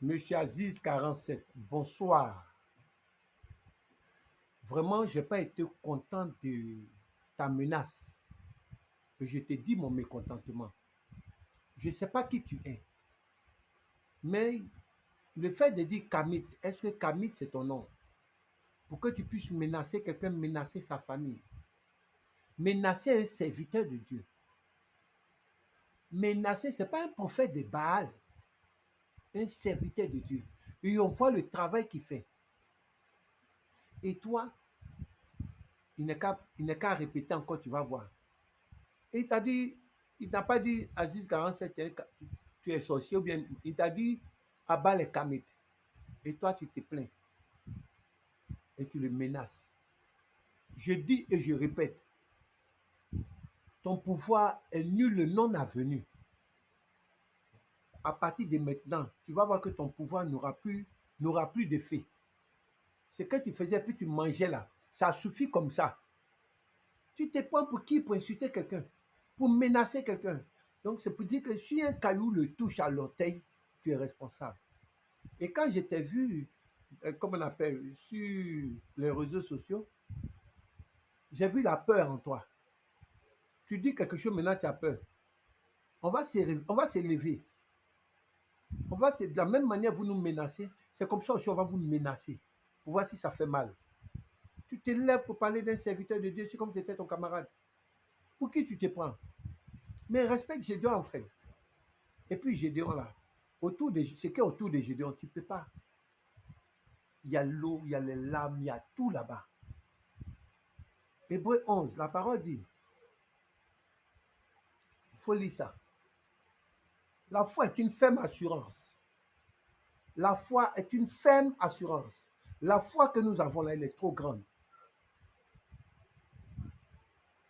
Monsieur Aziz 47, bonsoir. Vraiment, je n'ai pas été content de ta menace. Et je te dis mon mécontentement. Je ne sais pas qui tu es. Mais le fait de dire Kamit, est-ce que Kamit c'est ton nom? Pour que tu puisses menacer quelqu'un, menacer sa famille. Menacer un serviteur de Dieu. Menacer, ce n'est pas un prophète de Baal. Un serviteur de Dieu. Et on voit le travail qu'il fait. Et toi, il n'est qu'à répéter encore, tu vas voir. Et il t'a dit, il n'a pas dit Aziz 47, tu es sorcier ou bien, il t'a dit abat les Kamites. Et toi, tu te plains. Et tu le menaces. Je dis et je répète, ton pouvoir est nul non avenu. À partir de maintenant, tu vas voir que ton pouvoir n'aura plus d'effet. Ce que tu faisais, puis tu mangeais là, ça suffit comme ça. Tu te prends pour qui? Pour insulter quelqu'un, pour menacer quelqu'un. Donc c'est pour dire que si un caillou le touche à l'orteil, tu es responsable. Et quand je t'ai vu, comme on appelle, sur les réseaux sociaux, j'ai vu la peur en toi. Tu dis quelque chose, maintenant tu as peur. On va s'élever. De la même manière, vous nous menacez. C'est comme ça aussi, on va vous menacer. Pour voir si ça fait mal. Tu te lèves pour parler d'un serviteur de Dieu, c'est comme si c'était ton camarade. Pour qui tu te prends? Mais respecte Gédéon en fait. Et puis Gédéon là, ce qui est autour de Gédéon, tu ne peux pas. Il y a l'eau, il y a les lames, il y a tout là-bas. Hébreu 11, la parole dit, il faut lire ça. La foi est une ferme assurance. La foi est une ferme assurance. La foi que nous avons là, elle est trop grande.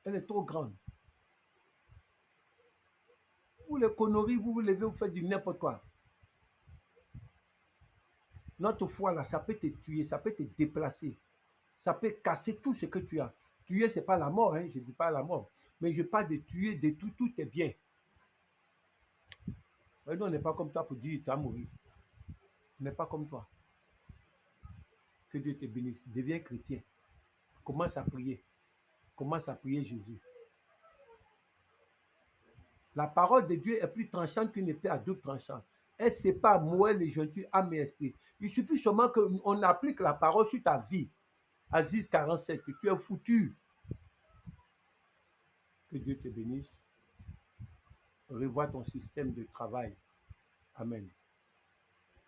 Elle est trop grande. Vous les conneries, vous vous levez, vous faites du n'importe quoi. Notre foi là, ça peut te tuer, ça peut te déplacer. Ça peut casser tout ce que tu as. Tuer, ce n'est pas la mort, hein, je ne dis pas la mort. Mais je parle de tuer, de tout est bien. Mais nous, on n'est pas comme toi pour dire tu as mouru. On n'est pas comme toi. Que Dieu te bénisse. Deviens chrétien. Commence à prier. Commence à prier Jésus. La parole de Dieu est plus tranchante qu'une épée à double tranchant. Elle sépare moelle et jointure, âme et esprit. Il suffit seulement qu'on applique la parole sur ta vie. Aziz 47, tu es foutu. Que Dieu te bénisse. Revois ton système de travail. Amen.